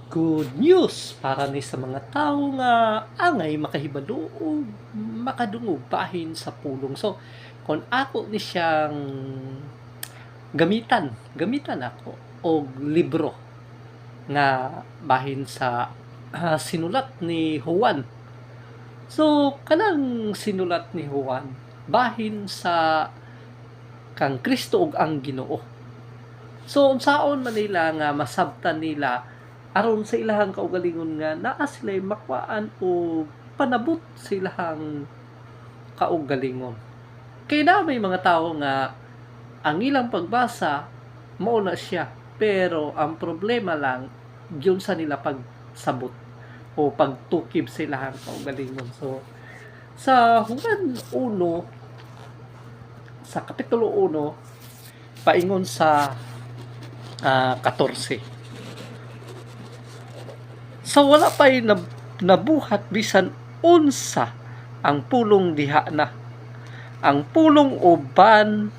Good news para ni sa mga tao nga angay makahibalo o makadungog bahin sa pulong. So, kung ako ni siyang gamitan ako og libro nga bahin sa sinulat ni Juan. So, kanang sinulat ni Juan bahin sa kang Kristo ug ang Ginoo. So, unsaon man nila nga masabtan nila aron sa ilahang kaugalingon nga naa sila'y makwaan o panabot sa ilahang kaugalingon. Kaya na may mga tao nga ang ilang pagbasa mao na siya, pero ang problema lang yun sa nila pagsabot o pagtukib sa ilahang kaugalingon. So sa Juan 1, sa kapitulo 1 paingon sa 14. Sa wala pa'y nabuhat bisan unsa ang pulong diha na. Ang pulong uban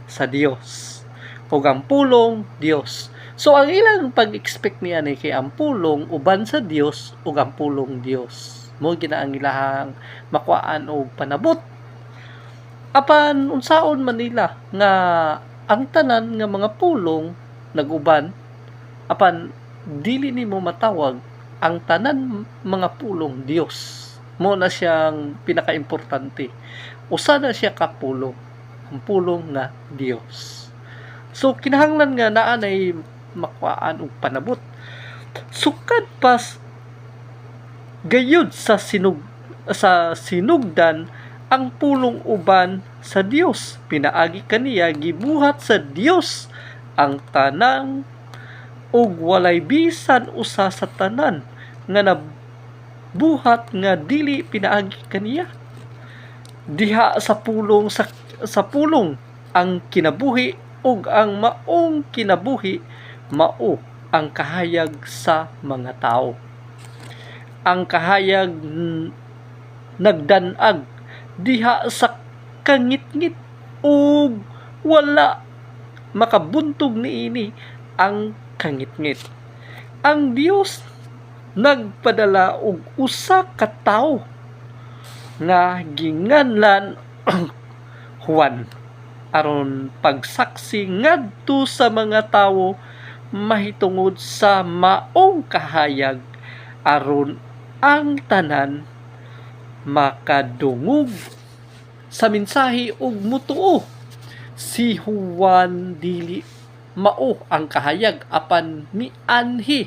sa Dios. O ang pulong Dios. So ang ilang pag-expect niya ni kay ang pulong uban sa Dios o ang pulong Dios. Mo gina ang ilahang makuan og panabot. Apan unsaon man nila nga ang tanan nga mga pulong naguban, apan dili nimo matawag ang tanan mga pulong Dios. Mo na siyang pinaka-importante. Usa na siya ka pulong, ang pulong nga Dios. So kinahanglan nga naa nay makuan og panabot. Sukad pas gayud sa sinugdan ang pulong uban sa Dios. Pinaagi kaniya gibuhat sa Dios ang tanang ug walay bisan usa sa tanan nga nabuhat nga dili pinaagi kaniya. Diha sa pulong ang kinabuhi ug ang maong kinabuhi mao ang kahayag sa mga tao. Ang kahayag nagdanag diha sa kangitngit ug wala makabuntog niini ang kangitngit. Ang Dios nagpadala og usa ka tawo nga ginganlan Juan aron pagsaksi ngadto sa mga tawo mahitungod sa maong kahayag aron ang tanan makadungog sa mensahe ug mutuo. Si Juan dili mao ang kahayag apan mianhi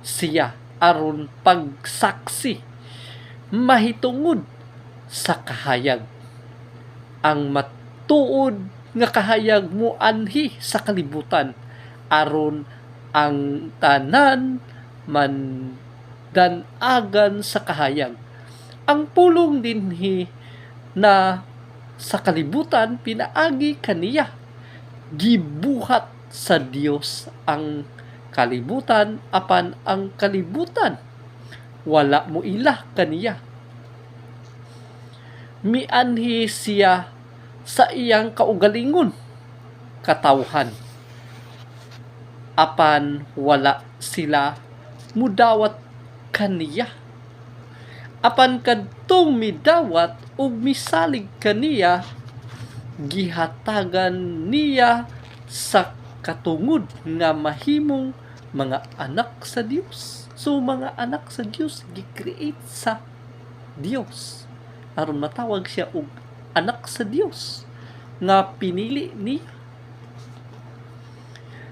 siya aron pagsaksi mahitungod sa kahayag. Ang matuod nga kahayag mo anhi sa kalibutan aron ang tanan mandanagan sa kahayag. Ang pulong dinhi na sa kalibutan pinaagi kaniya. Gibuhat sa Dios ang kalibutan apan ang kalibutan wala mo ilah kaniya. Mianhi siya sa iyang kaugalingon katawhan apan wala sila mudawat kaniya. Apan kadtong midawat ug misalig kaniya gihatagan niya sa katungod nga mahimong mga anak sa Dios. So mga anak sa Dios gi-create sa Dios aron matawag siya og anak sa Dios nga pinili niya.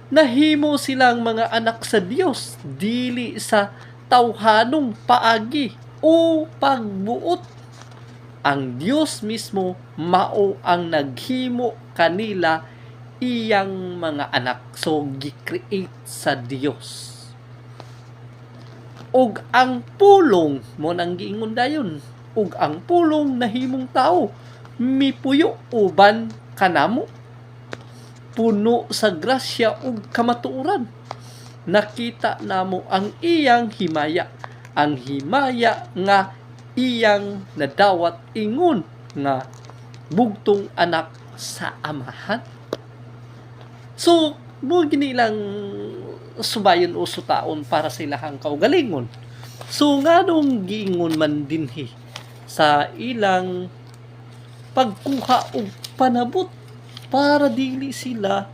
Nahimo silang mga anak sa Dios dili sa tawhanong paagi o pagbuot. Ang Dios mismo mao ang naghimo kanila iyang mga anak. So gi-create sa Dios. Og ang pulong mo nang giingon dayon, ug ang pulong nahimong tao mipuyo uban kanamo, puno sa grasya ug kamatuoran. Nakita namo ang iyang himaya, ang himaya nga iyang nadawat ingon nga bugtong anak sa amahan. So mo gini lang subayon o sutaon para sa ilahang kaugalingon. So nganong giingon man dinhi sa ilang pagkuha og panabot para dili sila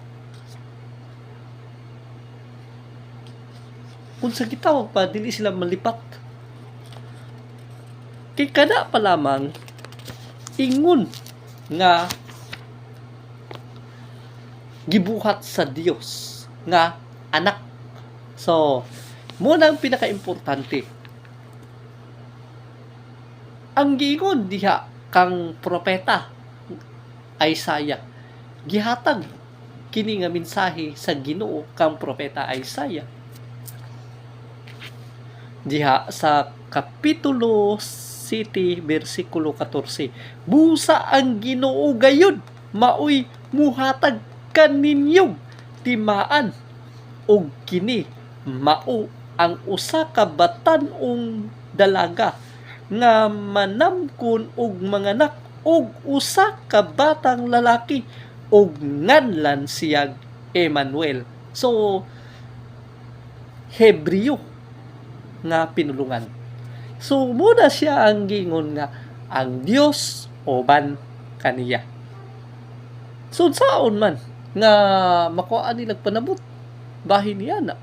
kung sa gitawag pa dili sila malipat. Kay kada pa lamang ingon nga gibuhat sa Dios nga anak. So muna ang pinaka-importante. Ang giingon diha kang propeta Isaiah, gihatag kini nga mensahe sa Ginoo kang propeta Isaiah diha sa kapitulo 7 bersikulo 14. Busa ang Ginoo gayud maoy muhatag kaninyong timaan og kini mao ang usa ka batan-ong dalaga nga manamkon og manganak og usa ka batang lalaki og nganlan siyag Emmanuel. So Hebreo nga pinulungan. So muna siya ang gingon nga ang Dios oban kaniya. So saon man nga makuhaan nilang panabot bahin niya na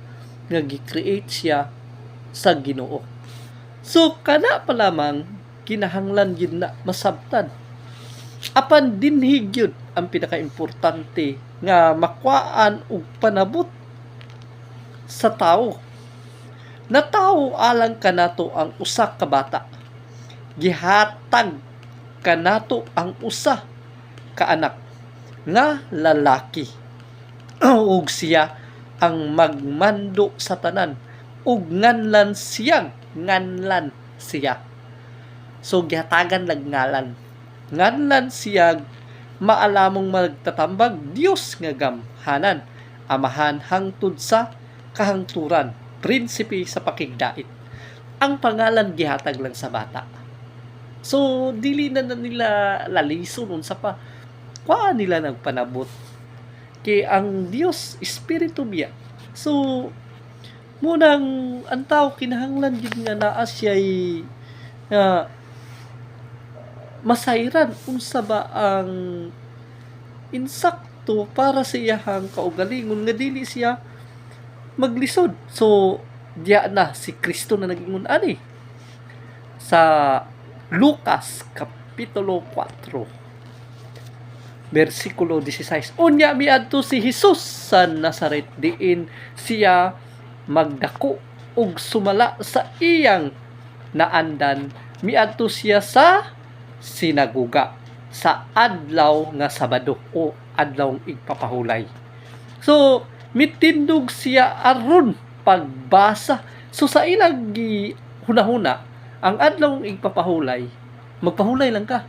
nga gi-create siya sa Ginoo. So kana pa lamang kinahanglan gyud na masabtan. Apan dinhi gyud ang pinaka-importante nga makuhaan og panabot sa tao. Na tao alang kanato ang usa ka bata. Gihatag kanato ang usa ka anak nga lalaki. Ug siya ang magmando sa tanan ug nganlan siya. So gihatagan lag ngalan. Nganlan siya maalamong magtatambag Dios nga gamhanan, amahan hangtod sa kahangturan, prinsipe sa pakigdait. Ang pangalan gihatag lang sa bata. So dili na nila lalison unsa pa kuan nila nagpanabot kay ang Dios espiritu biya. So munang ang tao kinahanglan gid nga naa siya'y masayran unsa ba ang insakto para sa iyahang kaugalingon nga dili siya maglisod. So diya na si Kristo na nag-ingon ani sa Lucas kapitulo 4 bersikulo 16. Unya miadto si Jesus sa Nazaret, diin siya magdako ug sumala sa iyang naandan. Miadto siya sa sinaguga sa adlaw nga Sabado o adlawng igpapahulay. So mitindog siya aron pagbasa. So sa ilang hunahuna ang adlawng igpapahulay, magpahulay lang ka.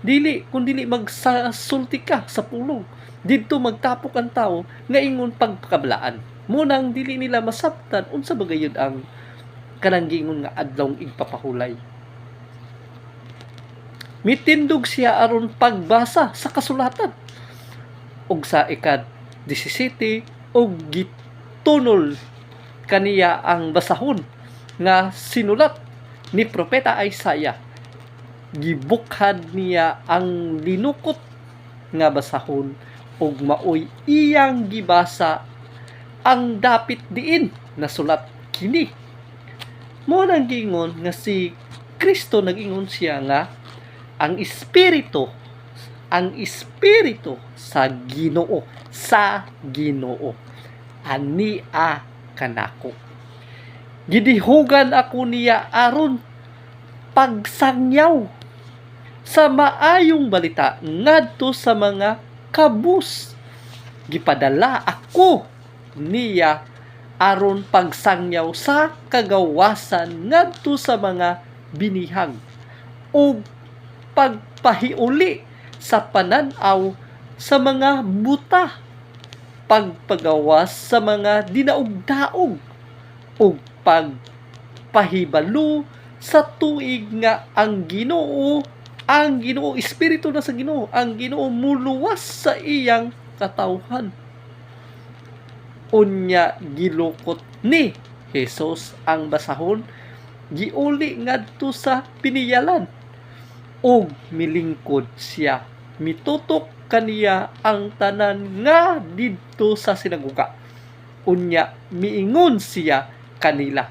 Dili, kung dili magsasulti ka sa pulong. Dito magtapok ang tao nga ingon pagpakablaan. Munang dili nila masabtan unsa ba gayud ang kanang giingon nga adlawng igpapahulay. Mitindog siya aron pagbasa sa kasulatan. Og sa ikad 17 og gitunol kaniya ang basahon nga sinulat ni propeta Isaiah. Gibukhad niya ang linukot nga basahon ug maoy iyang gibasa ang dapit diin nasulat kini. Mo nang gingon nga si Kristo nag-ingon siya nga ang espiritu sa Ginoo ania kanako. Gidihugan ako niya aron pagsangyaw sa maayong balita ngadto sa mga kabus. Gipadala ako niya aron pagsangyaw sa kagawasan ngadto sa mga binihag ug pagpahiuli sa pananaw sa mga buta, pagpagawas sa mga dinaog-daog ug pagpahibalo sa tuig nga ang Ginoo espiritu na sa Ginoo, ang Ginoo muluwas sa iyang katawhan. Unya gilukot ni Jesus ang basahon, giuli ngadto sa piniyalan, ug milingkod siya. Mitutok kaniya ang tanan nga didto sa sinaguga. Unya miingon siya kanila,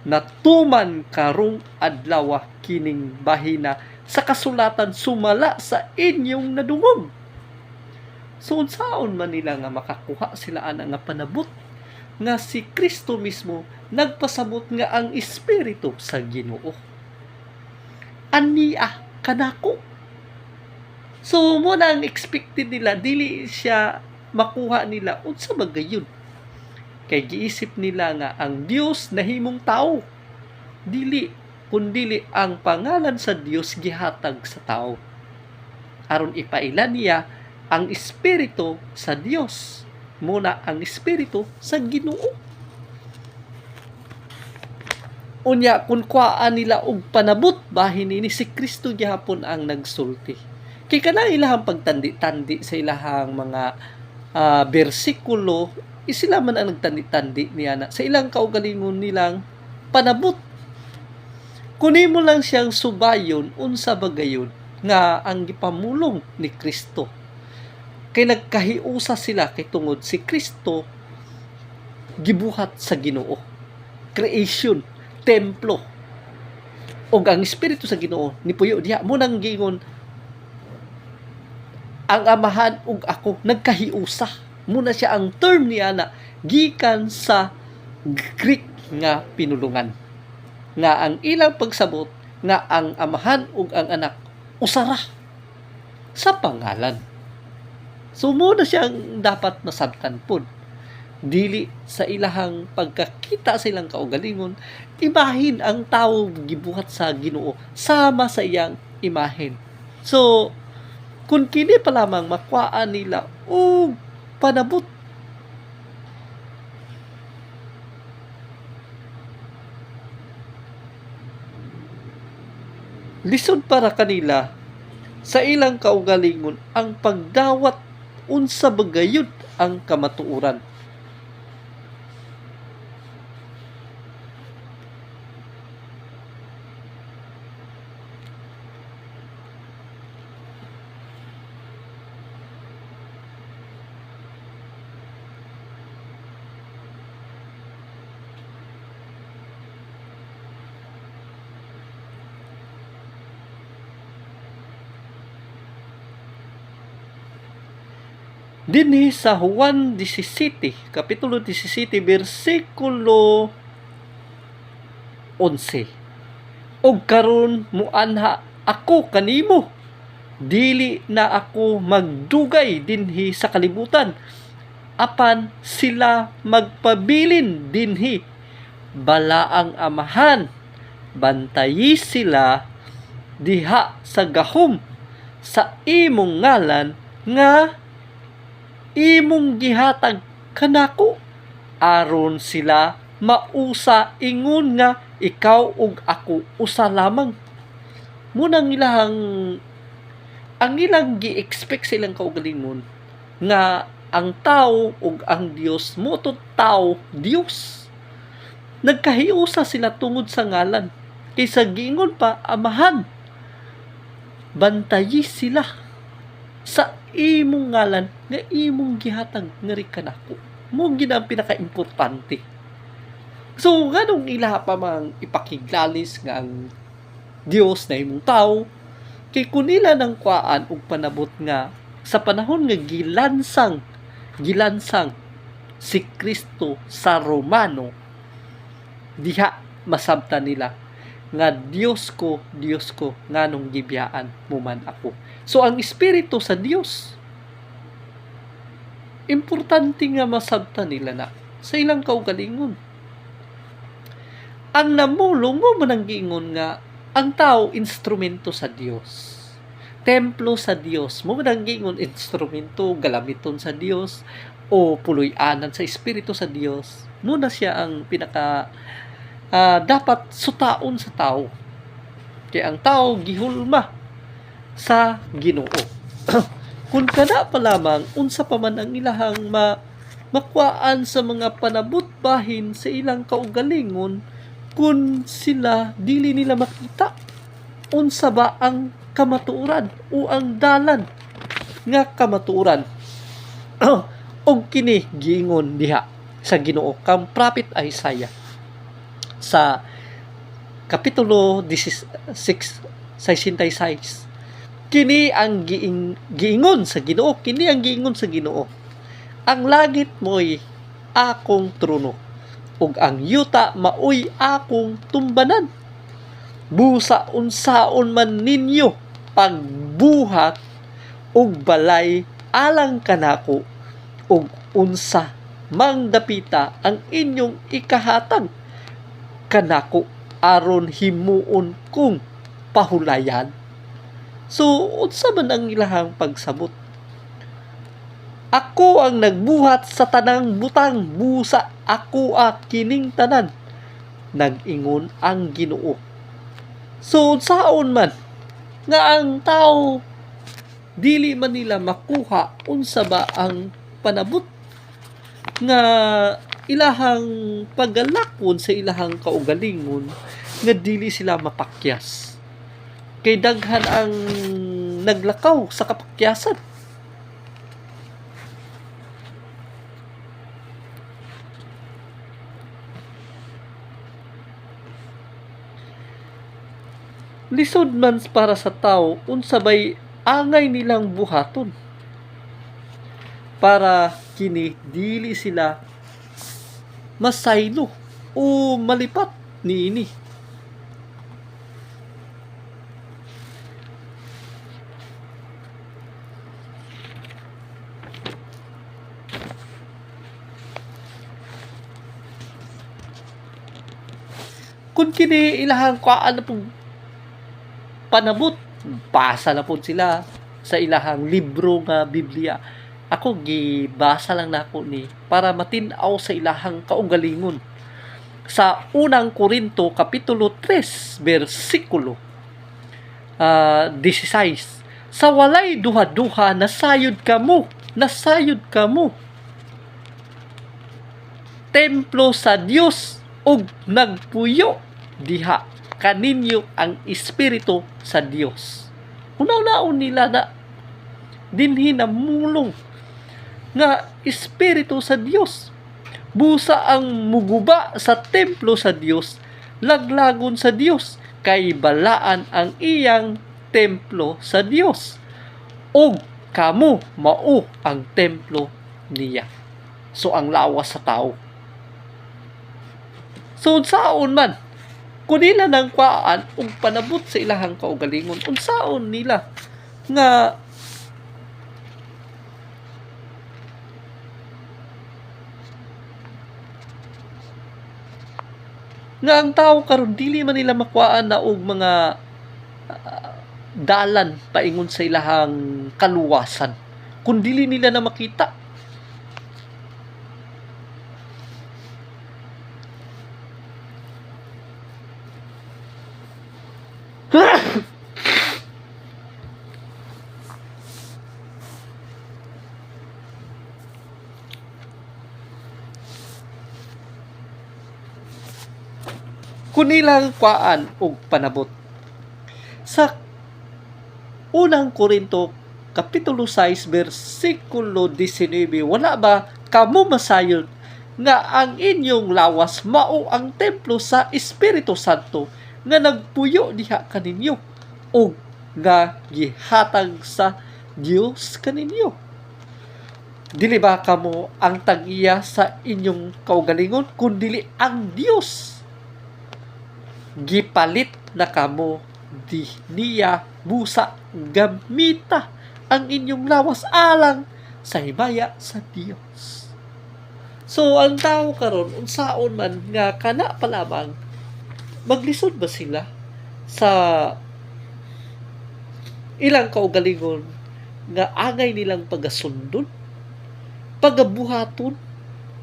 natuman karong adlaw kining bahina sa kasulatan sumala sa inyong nadungog. So unsaon man nila nga makakuha sila ana nga panabot nga si Kristo mismo nagpasabot nga ang Espiritu sa Ginoo ania kanako. So mo na ang expected nila, dili siya makuha nila. Unsa ba gayon? Kay giisip nila nga ang Dios nahimong tao. Dili, kundili ang pangalan sa Dios gihatag sa tao aron ipailan niya ang Espiritu sa Dios. Muna ang Espiritu sa Ginoo. Unya kung kuhaan nila og panabot bahin ni si Kristo gihapon ang nagsulti. Kay kanang ilahang pagtandi-tandi sa ilahang mga bersikulo, sila man ang nagtandi-tandi niya na sa ilang kaugalingon nilang panabot. Kunin mo lang siyang subayon unsa bagayon nga ang gipamulong ni Kristo. Kay nagkahiusa sila kay tungod si Kristo gibuhat sa Ginoo. Creation, templo. Og ang Espiritu sa Ginoo nipuyo diha mo nang giingon ang amahan ug ako nagkahiusa. Muna siya ang term niya na gikan sa Greek nga pinulungan. Nga ang ilang pagsabot nga ang amahan ug ang anak usara sa pangalan. So muna siyang dapat masabtan pod. Dili sa ilahang pagkakita sa ilang kaugalingon, imahin ang tao gibuhat sa Ginoo sama sa iyang imahin. So kung kini pa lamang makuhaan nila o panabot, lisod para kanila sa ilang kaugalingon ang pagdawat unsa bagayod ang kamatuoran. Dinhi sa Juan 17, Kapitulo 17, versikulo 11. Og karon muanha ako kanimo, dili na ako magdugay dinhi sa kalibutan, apan sila magpabilin dinhi. Bala ang amahan, bantayi sila diha sa gahom sa imong ngalan nga imong gihatag kanako, aron sila mausa ingon nga ikaw ug ako usa lamang. Munang ang ilang gi-expect silang kaugalingon nga ang tao ug ang Dios moto tao Dios. Nagkahiusa sila tungod sa ngalan. Kaysa giingon pa amahan, bantayi sila sa imong ngalan nga imong gihatag ngari kanako. Mo gid ang pinaka-importante. So nganong ilaha pa mang ipakiglalis nga ang Dios na imong tao, kay kun ila nang kuan og panabot nga sa panahon nga gilansang si Kristo sa Romano, diha masabtan nila nga Dios ko nganong gibiyaan mo man ako. So ang Espiritu sa Dios, importante nga masabtan nila na sa ilang kaugalingon. Ang namulong mo man giingon nga ang tao instrumento sa Dios, templo sa Dios. Mo man giingon instrumento galamiton sa Dios o puloy-anan sa Espiritu sa Dios. Muna siya ang pinaka dapat sutaon sa tao. Kaya ang tao gihulma sa Ginoo. Kung kana pa lamang unsa pa man ang ilahang makuhaan sa mga panabot bahin sa ilang kaugalingon kung sila dili nila makita unsa ba ang kamatuoran o ang dalan nga kamatuoran. Og kini giingon diha sa Ginoo kang prophet Isaiah sa kapitulo 66 kini ang giingon sa Ginoo, kini ang giingon sa Ginoo: ang langit mo'y akong trono ug ang yuta maoy akong tumbanan. Busa unsaon man ninyo pagbuhat ug balay alang kanako, ug unsa mang dapita ang inyong ikahatag kanako aron himuon kong pahulayan. So, unsa man ang ilahang pagsabot? Ako ang nagbuhat sa tanang butang, busa ako kining tanan, nag-ingon ang Ginoo. So, unsaon man nga ang tao dili man nila makuha unsa ba ang panabot nga ilahang paggalakon sa ilahang kaugalingon nga dili sila mapakyas. Kay daghan ang naglakaw sa kapakyasan. Lisod man para sa tao unsa bay angay nilang buhaton para kini dili sila masaylo o malipat niini. Kung kini ilahang kuan na pong panabot, basa na po sila sa ilahang libro nga Biblia. Ako gibasa lang nako ni para matin-aw sa ilahang kaugalingon. Sa unang Korinto kapitulo 3 bersikulo 16, sa walay duha-duha nasayod kamo templo sa Dios ug nagpuyo diha kaninyo ang espiritu sa Dios. Unaw-naon nila na dinhi namulong nga espiritu sa Dios. Busa ang muguba sa templo sa Dios, laglagon sa Dios, kay balaan ang iyang templo sa Dios. Og kamo mao ang templo niya. So ang lawas sa tao. So unsaon man kung nila nang kuaan ug panabot sa ilahang kaugalingon, unsaon nila nga ang tao karon dili man nila makuhaan na og mga dalan paingon sa ilahang kaluwasan kung dili nila na makita. Kung nilang kuaan og panabot sa unang Korinto kapitulo 6 bersikulo 19, wala ba kamo masayod nga ang inyong lawas mao ang templo sa Espiritu Santo nga nagpuyo diha kaninyo o nga gihatag sa Dios kaninyo? Dili ba kamo ang tag-iya sa inyong kaugalingon kundi ang Dios? Gipalit na kamo di niya busa gamita ang inyong lawas alang sa himaya sa Dios. So ang tao karon unsaon man nga kana pa lamang maglisod ba sila sa ilang kaugalingon nga angay nilang pagasundon, pagabuhaton,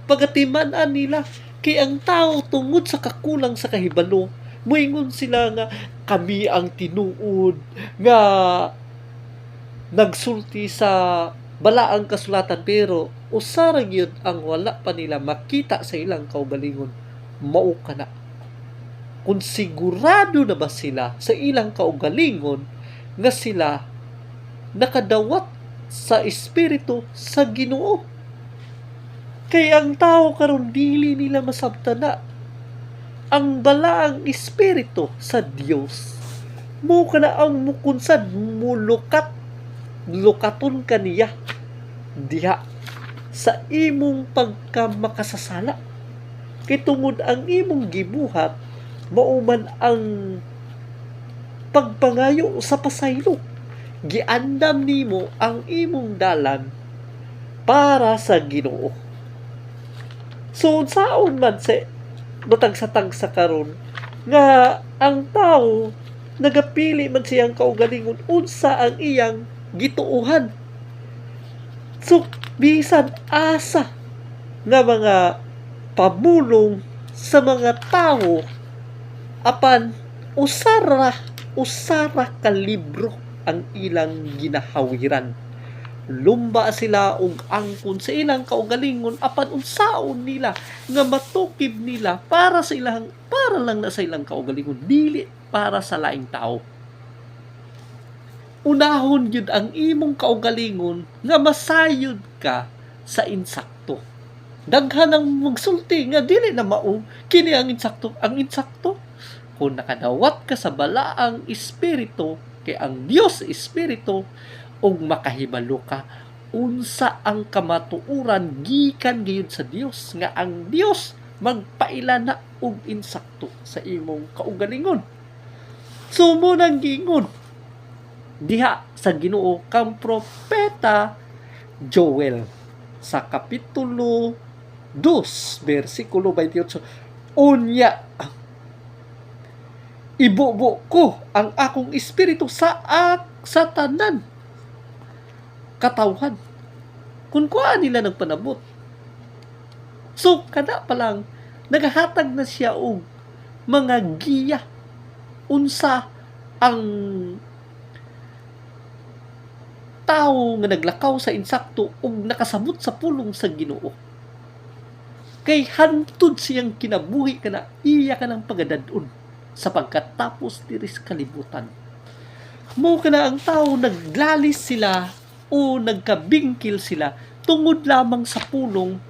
pagatiman-an nila kay ang tao tungod sa kakulang sa kahibalo moingon sila nga kami ang tinuod nga nagsulti sa bala ang kasulatan, pero usara gyud ang wala pa nila makita sa ilang kaugalingon. Mao kana, kung sigurado na ba sila sa ilang kaugalingon nga sila nakadawat sa espiritu sa Ginoo. Kay ang tao karon dili nila masabtana ang balaang espiritu sa Dios. Mo kana ang mukunsad lukaton kaniya diha sa imong pagkamakasasala. Kay tungod ang imong gibuhat mao man ang pagpangayo sa pasaylo. Giandam nimo ang imong dalan para sa Ginoo. So saon man sa sa karon nga ang tao nagapili man siyang kaugalingon unsa ang iyang gituuhan. So bisan asa nga mga pamulong sa mga tao apan usara ka libro ang ilang ginahawiran. Lumba sila og angkon sa ilang kaugalingon apan unsaon nila nga matukib nila para lang na sa ilang kaugalingon, dili para sa laing tao. Unahon yun ang imong kaugalingon nga masayod ka sa insakto. Daghan ang magsulti nga dili na mao kini ang insakto. Ang insakto kung nakadawat ka sa balaang espiritu, kay ang Dios espiritu, ug makahibalo ka unsa ang kamatuoran gikan gayud sa Dios, nga ang Dios magpaila na og insakto sa imong kaugalingon. So mo nang giingon diha sa Ginoo kang propeta Joel sa kapitulo 2 bersikulo 28, unya ibubo ko ang akong espiritu sa tanan katawhan. Kung kuha nila ng panabot. So, kada pa lang, naghahatag na siya og mga giya. Unsa ang tao nga naglakaw sa insakto ug nakasabot sa pulong sa Ginoo. Kay hantod siyang kinabuhi kana, iya ka ng pagadadon sa pagkatapos diri sa kalibutan. Mo kana ang tao naglalis sila o nagkabingkil sila tungod lamang sa pulong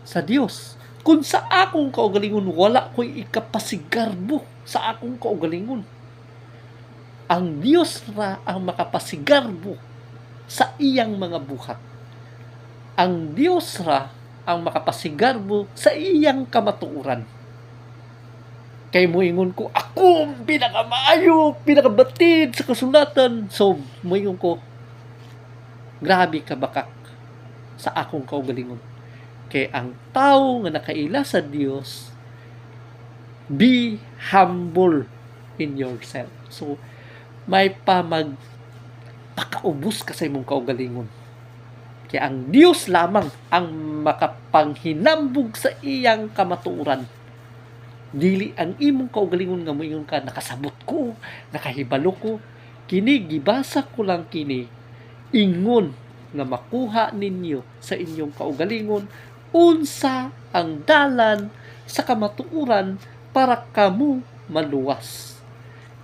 sa Dios. Kung sa akong kaugalingon wala ko'y ikapasigarbo sa akong kaugalingon, ang Dios ra ang makapasigarbo sa iyang mga buhat. Ang Dios ra ang makapasigarbo sa iyang kamatuoran. Kay moingon ko, ako pinakamaayo, pinakabatid sa kasulatan. So, moingon ko, grabe ka bakak sa akong kaugalingon. Kay ang tao nga nakaila sa Dios, be humble in yourself. So, may pakaubos ka sa imong kaugalingon. Kay ang Dios lamang ang makapanghinambog sa iyang kamatuoran. Dili ang imong kaugalingon nga moingon ka, nakasabot ko, nakahibalo ko. Kini, gibasa ko lang kini, ingon nga makuha ninyo sa inyong kaugalingon unsa ang dalan sa kamatuoran para kamo maluwas.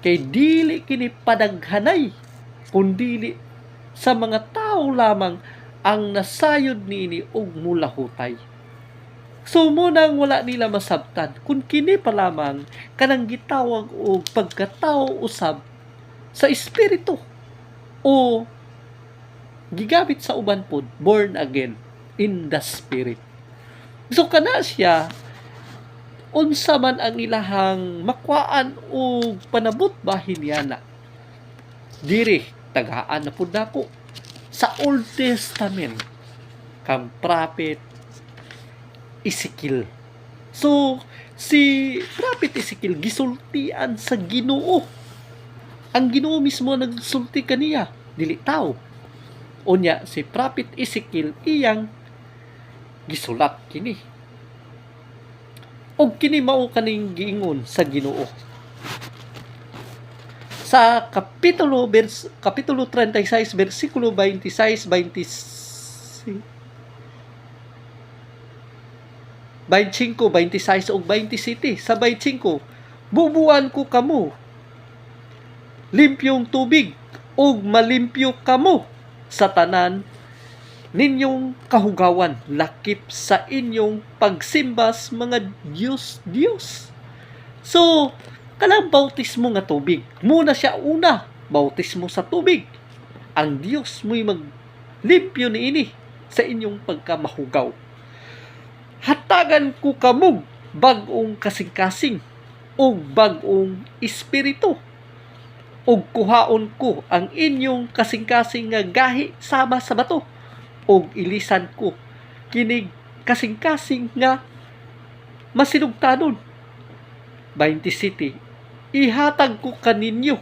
Kay dili kini padaghanay, kundili sa mga tao lamang ang nasayod nini og mulahutay. So mo nang wala nila masabtan kung kini pa lamang kanang gitawag og pagkatao usab sa espiritu o gigamit sa uban pod born again in the spirit. So kana siya unsa man ang ilahang makwaan og panabot bahin yana. Diri tagaan na pud nako sa Old Testament kang prophet Ezekiel. So, si Prophet Ezekiel gisultian sa Ginoo. Ang Ginoo mismo nagsulti kaniya, dili tao. Unya si Prophet Ezekiel iyang gisulat kini. Og kini mao kaning giingon sa Ginoo. sa kapitulo 36 bersikulo 26, 25, 26 ug 27. Sa 25, bubuan ko kamo limpyong tubig ug malimpyo kamo sa tanan ninyong kahugawan lakip sa inyong pagsimbas mga Diyos. So, kanang bautismo nga tubig, muna siya una, bautismo sa tubig. Ang Dios mo'y maglimpyo niini sa inyong pagkamahugaw. Hatagan ko kamog bag-ong kasing-kasing o bag-ong espiritu. O kuhaon ko ang inyong kasing-kasing nga gahi sama sa bato. O ilisan ko kinig kasing-kasing nga masinugtanon. 27. Ihatag ko kaninyo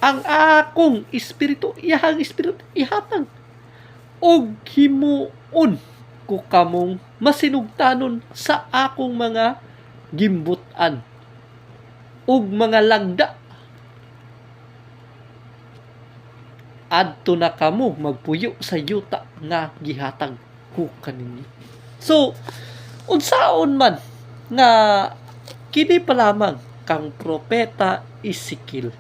ang akong espiritu, iyahang espiritu ihatag. O himuon ko kamong masinugtanon sa akong mga gimbutan ug mga lagda. Adto na kamo magpuyo sa yuta nga gihatag ko kaninyo. So, unsaon man nga kini pa lamang kang propeta Ezekiel.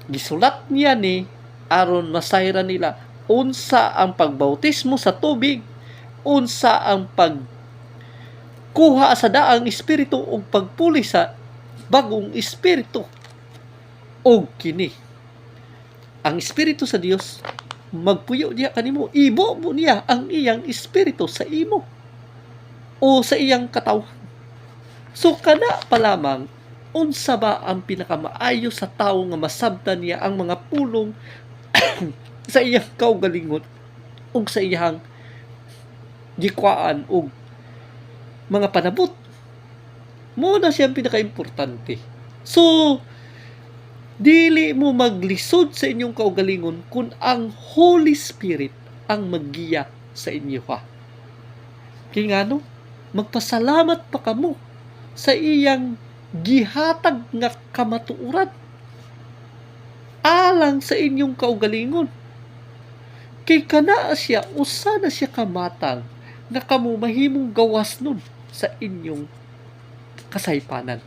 Gisulat niya ni aron masayra nila unsa ang pagbautismo sa tubig, unsa ang pagkuha sa daang espiritu ug pagpuli sa bagong espiritu. Og kini ang espiritu sa Dios magpuyo niya kanimo, ibo mo niya ang iyang espiritu sa imo o sa iyang katawhan. So kana pa lamang unsa ba ang pinakamaayo sa tawo nga masabtan niya ang mga pulong sa iyang kaugalingon ug sa iyang gikwaan ug mga panabot. Mo na siya ang pinakaimportante. So dili mo maglisod sa inyong kaugalingon kung ang Holy Spirit ang maggiya sa inyo ha. Kaya nga no, magpasalamat pa kamo sa iyang gihatag nga kamatuoran alang sa inyong kaugalingon. Kay kana siya, usa na siya kamatang nga kamo mahimong gawas nun sa inyong kasaypanan.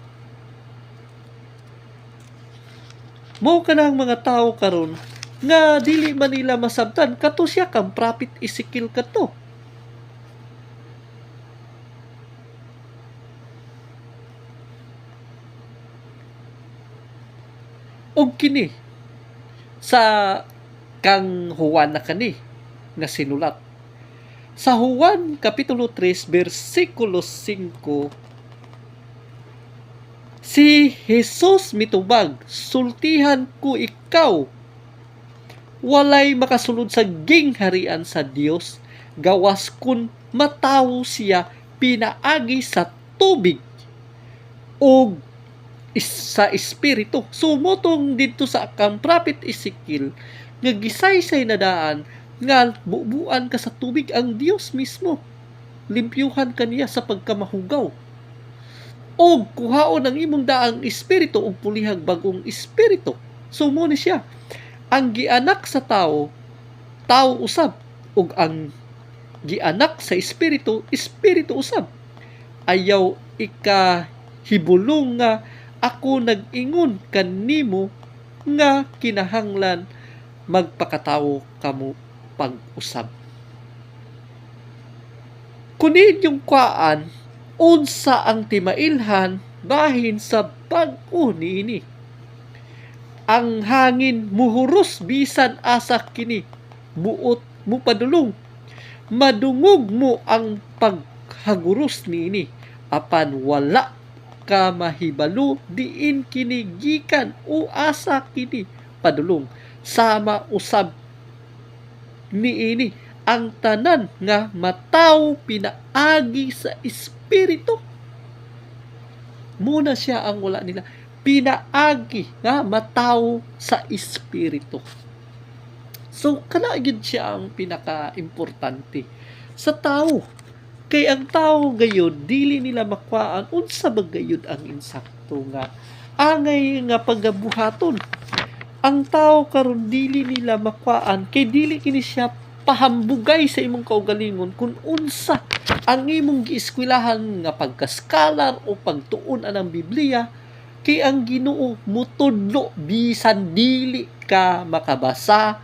Mao kanang mga tao karon nga dili man nila masabtan kato siya kang prophet Ezekiel kato. Og kini sa kang Juan na kani nga sinulat. Sa Juan kapitulo 3 bersikulo 5, si Jesus mitubag, sultihan ko ikaw. Walay makasulod sa gingharian sa Dios, gawas kun matawo siya pinaagi sa tubig o sa espiritu. Sumutong dito sa kang prophet Ezekiel, nga gisaysay na daan, nga bubuan ka sa tubig ang Dios mismo. Limpyuhan kaniya sa pagkamahugaw. O kuhaon ang imong daang espiritu o pulihag bagong espiritu. So mo ni siya. Ang gianak sa tao, tao usab. O ang gianak sa espiritu, espiritu usab. Ayaw ikahibulong nga ako nag-ingon kanimo nga kinahanglan magpakatawo kamo pag-usab. Kunin yung kwaan, unsa ang timailhan bahin sa bag-o niini. Ang hangin muhuros bisan asa kini buot mo padulong. Madungog mo ang paghaguros niini apan wala ka mahibalo diin kini gikan o asa kini padulong. Sama usab niini ang tanan nga mataw pinaagi sa espiritu. Muna siya ang wala nila. Pinaagi nga mataw sa espiritu. So, kanagid siya ang pinaka-importante sa tao. Kay ang tao gayon, dili nila makwaan unsa ba gayon ang insakto nga angay nga pagabuhaton. Ang tao karon dili nila makuan kay dili kini siya pahambugay sa imong kaugalingon kung unsa ang imong gieskwilahan nga pagkaskalar o pagtuon anang Biblia, kay ang Ginoo mutudlo bisan dili ka makabasa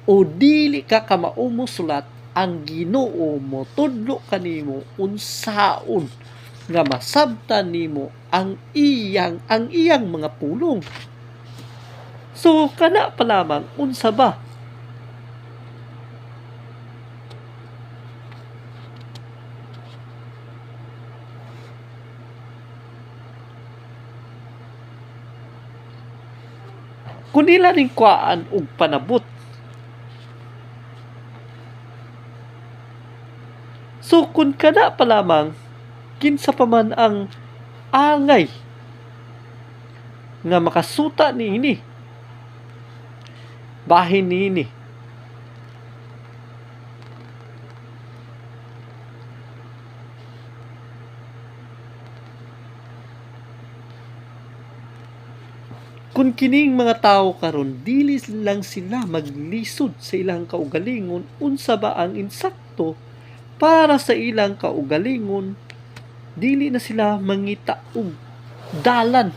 o dili ka kamaumo sulat. Ang Ginoo motudlo kanimo unsaon nga masabtan nimo ang iyang mga pulong. So kana pa lamang unsa ba? Kung ila ning kuan og panabot. So kung kana pa lamang kinsa pa man ang angay nga makasuta niini, bahin niini, kung kining mga tao karon dili lang sila maglisod sa ilang kaugalingon, unsa ba ang insakto para sa ilang kaugalingon, dili na sila mangita og dalan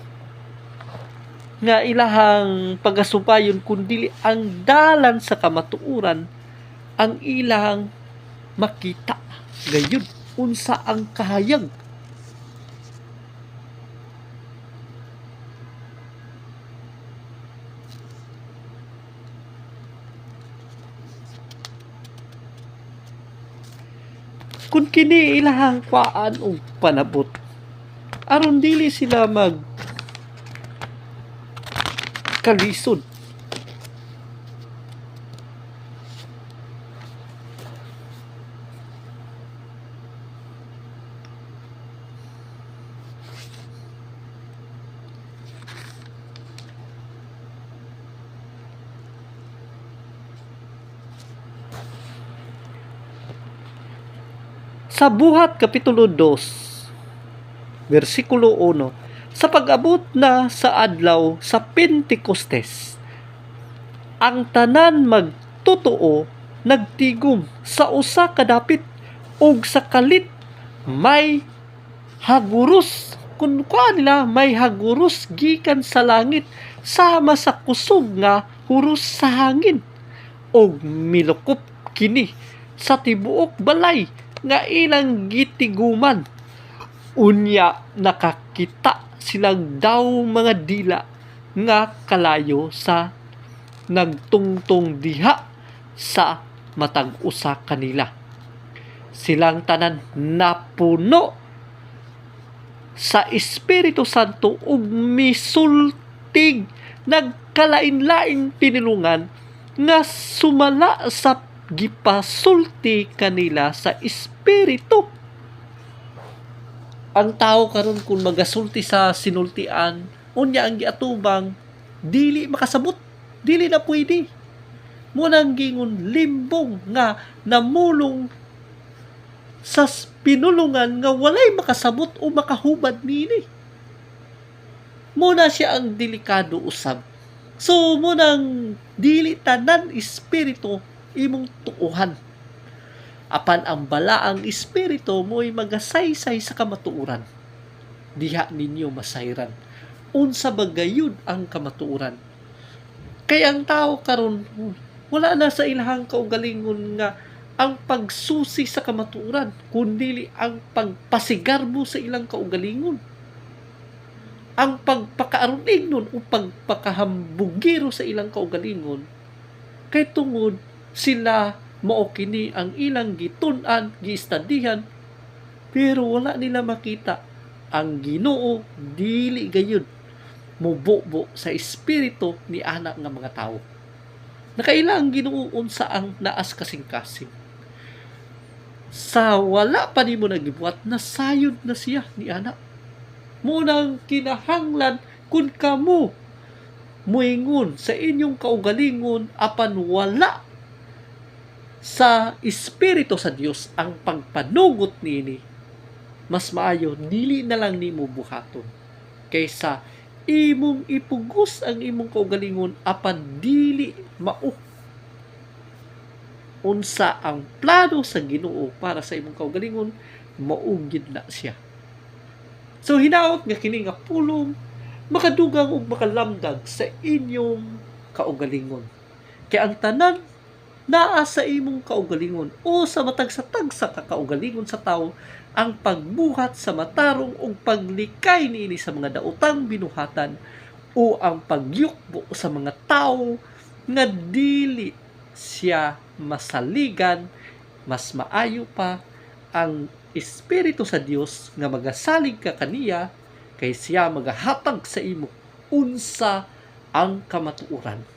nga ilahang pagasupayon, kundi ang dalan sa kamatuoran ang ilang makita. Gayud unsa ang kahayag. Kung kini ilahang kuan og panabot, aron dili sila mag kalisod. Sa Buhat Kapitulo 2, versikulo 1, sa pag-abot na sa adlaw sa Pentecostes, ang tanan magtotoo nagtigom sa usa ka dapit ug sa kalit may haguros. Kun nila may haguros gikan sa langit sama sa kusog nga huros sa hangin, ug milukop kini sa tibuok balay nga ilang gitiguman. Unya nakakita silang daw mga dila nga kalayo sa nagtungtong diha sa matag usa kanila. Silang tanan napuno sa Espiritu Santo ug misultig nagkalain-laing pinilungan nga sumala sa gipasulti kanila sa Espiritu. Ang tao karon kung magasulti sa sinultian, unya ang giatubang dili makasabot, dili na pwede. Munang gingon limbong nga namulong sa pinulungan nga walay makasabot o makahubad nini. Muna siya ang delikado usab. So munang dili tanan espiritu imong tuuhan. Apan ang balaang espiritu mo'y magasaysay sa kamatuuran. Diha ninyo masayran. Unsa bagayud ang kamatuuran? Kaya ang tao karon wala na sa ilahang kaugalingon nga ang pagsusi sa kamatuuran, kundi ang pagpasigarbo sa ilang kaugalingon. Ang pagpakaarunig nun o pagpakahambugiro sa ilang kaugalingon, kay tungod sila mao kini ang ilang gitun-an, giistadihan, pero wala nila makita ang Ginoo dili gayud mububo sa espiritu ni anak nga mga tao. Nakaila ang Ginoo unsa ang naas kasing-kasing. Sa wala pa nimo nagibuhat, nasayod na siya ni anak. Munang kinahanglan kun kamo muingon sa inyong kaugalingon apan wala sa Espiritu sa Dios ang pagpanugot nini, mas maayo dili na lang nimo buhaton kaysa imong ipugos ang imong kaugalingon apan dili mao unsa ang plano sa Ginoo para sa imong kaugalingon, maong gid na siya. So hinaot nga kini nga pulong makadugang ug makalamdag sa inyong kaugalingon. Kaya ang tanan naa sa imong kaugalingon o sa matag sa tagsa ka kaugalingon sa tawo ang pagbuhat sa matarong ug paglikay niini sa mga daotang binuhatan o ang pagyukbo sa mga tawo nga dili siya masaligan. Mas maayo pa ang Espiritu sa Dios nga magasalig ka kaniya kay siya magahatag sa imo unsa ang kamatuoran.